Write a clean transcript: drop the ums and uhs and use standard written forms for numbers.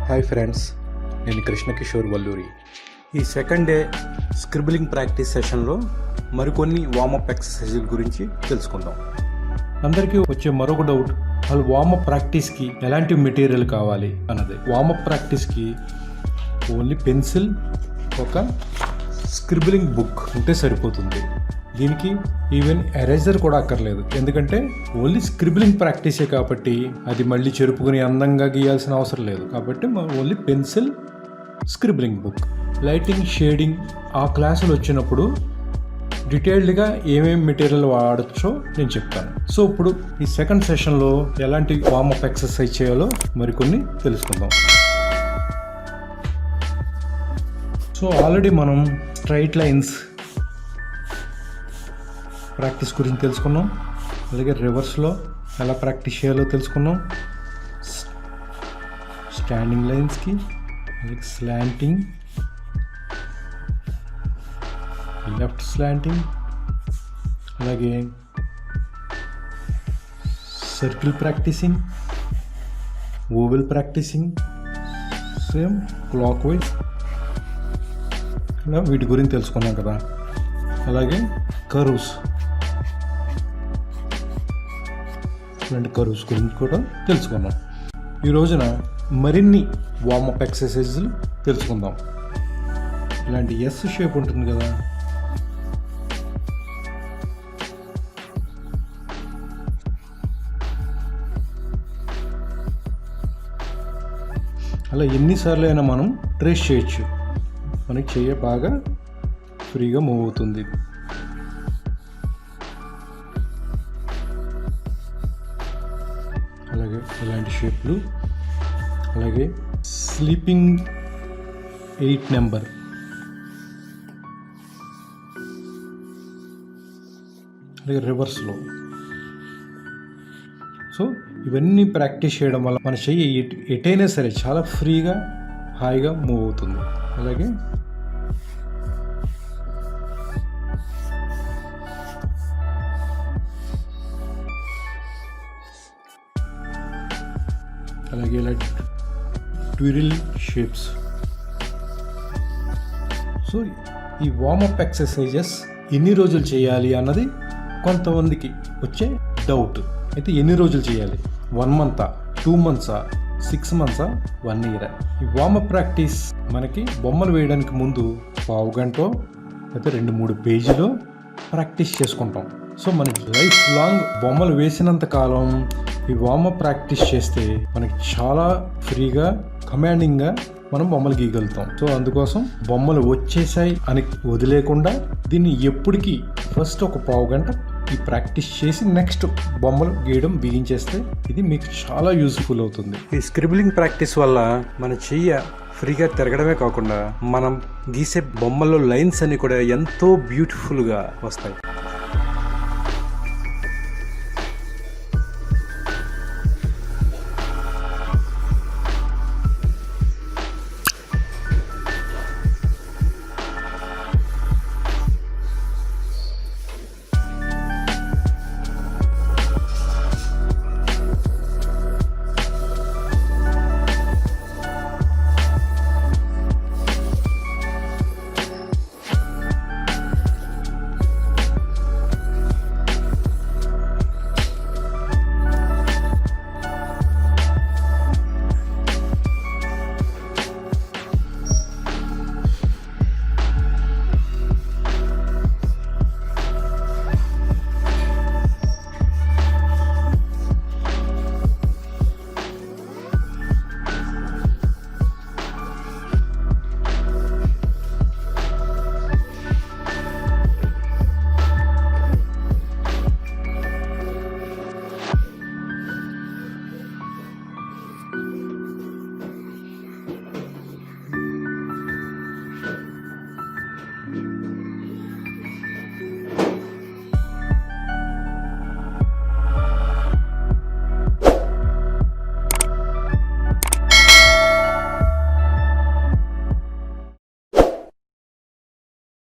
Hi friends, నేను కృష్ణ వల్లూరి. ఈ second day scribbling practice సెషన్లో మరికొన్ని వార్మప్ ఎక్సర్సైజుల గురించి తెలుసుకుందాం. అందరికీ వచ్చే మరొక డౌట్, వాళ్ళు వార్మప్ ప్రాక్టీస్కి ఎలాంటి మెటీరియల్ కావాలి అన్నది. వార్మప్ ప్రాక్టీస్కి ఓన్లీ పెన్సిల్, ఒక స్క్రిబ్లింగ్ బుక్ ఉంటే సరిపోతుంది. దీనికి ఈవెన్ ఎరేజర్ కూడా అక్కర్లేదు, ఎందుకంటే ఓన్లీ స్క్రిబ్లింగ్ ప్రాక్టీసే కాబట్టి అది మళ్ళీ చెరుపుకుని అందంగా గీయాల్సిన అవసరం లేదు. కాబట్టి only pencil, scribbling book. Lighting, shading ఆ క్లాసులు వచ్చినప్పుడు డీటెయిల్డ్గా ఏమేమి మెటీరియల్ వాడచ్చో నేను చెప్తాను. సో ఇప్పుడు ఈ సెకండ్ సెషన్లో ఎలాంటి వార్మప్ ఎక్సర్సైజ్ చేయాలో మరికొన్ని తెలుసుకుందాం. సో ఆల్రెడీ మనం స్ట్రైట్ లైన్స్ ప్రాక్టీస్ గురించి తెలుసుకున్నాం, అలాగే రివర్స్లో ఎలా ప్రాక్టీస్ చేయాలో తెలుసుకున్నాం. స్టాండింగ్ లైన్స్కి, అలాగే స్లాంటింగ్, లెఫ్ట్ స్లాంటింగ్, అలాగే circle practising, oval practising, same clockwise ఇలా వీటి గురించి తెలుసుకున్నాం కదా. అలాగే కర్వ్స్, ఇలాంటి కర్వ్స్ గురించి కూడా తెలుసుకున్నాం. ఈ రోజున మరిన్ని వార్మప్ ఎక్సర్సైజులు తెలుసుకుందాం. ఇలాంటి ఎస్ షేప్ ఉంటుంది కదా, అలా ఎన్నిసార్లు అయినా మనం ట్రేస్ చేయొచ్చు. మనకి చెయ్యి బాగా ఫ్రీగా మూవ్ అవుతుంది. అలాగే ఇలాంటి షేప్లు, అలాగే స్లీపింగ్ 8 నెంబర్, అలాగే రివర్స్లో. సో ఇవన్నీ ప్రాక్టీస్ చేయడం వల్ల మన చెయ్యి ఎటైనా సరే చాలా ఫ్రీగా, హాయిగా మూవ్ అవుతుంది. అలాగే అలాగే ఇలా ట్విరిల్ షేప్స్. సో ఈ వార్మప్ ఎక్సర్సైజెస్ ఎన్ని రోజులు చేయాలి అన్నది కొంతమందికి వచ్చే డౌట్. అయితే ఎన్ని రోజులు చేయాలి? 1 మంతా, 2 మంత్సా, 6 మంత్సా, 1 ఇయర్? ఈ వార్మప్ ప్రాక్టీస్ మనకి బొమ్మలు వేయడానికి ముందు 1/2 గంట అయితే 2-3 పేజీలో ప్రాక్టీస్ చేసుకుంటాం. సో మనకి లైఫ్ లాంగ్ బొమ్మలు వేసినంత కాలం ఈ వార్మప్ ప్రాక్టీస్ చేస్తే మనకి చాలా ఫ్రీగా, కమాండింగ్గా మనం బొమ్మలు గీయగలుగుతాం. సో అందుకోసం బొమ్మలు వచ్చేసాయి అని వదిలేకుండా దీన్ని ఎప్పటికీ ఫస్ట్ ఒక 1/2 గంట ఈ ప్రాక్టీస్ చేసి నెక్స్ట్ బొమ్మలు గీయడం బిగించేస్తే ఇది మీకు చాలా యూజ్ఫుల్ అవుతుంది. ఈ స్క్రిబ్లింగ్ ప్రాక్టీస్ వల్ల మన చెయ్యి ఫ్రీగా తిరగడమే కాకుండా మనం గీసే బొమ్మల్లో లైన్స్ అన్ని కూడా ఎంతో బ్యూటిఫుల్గా వస్తాయి.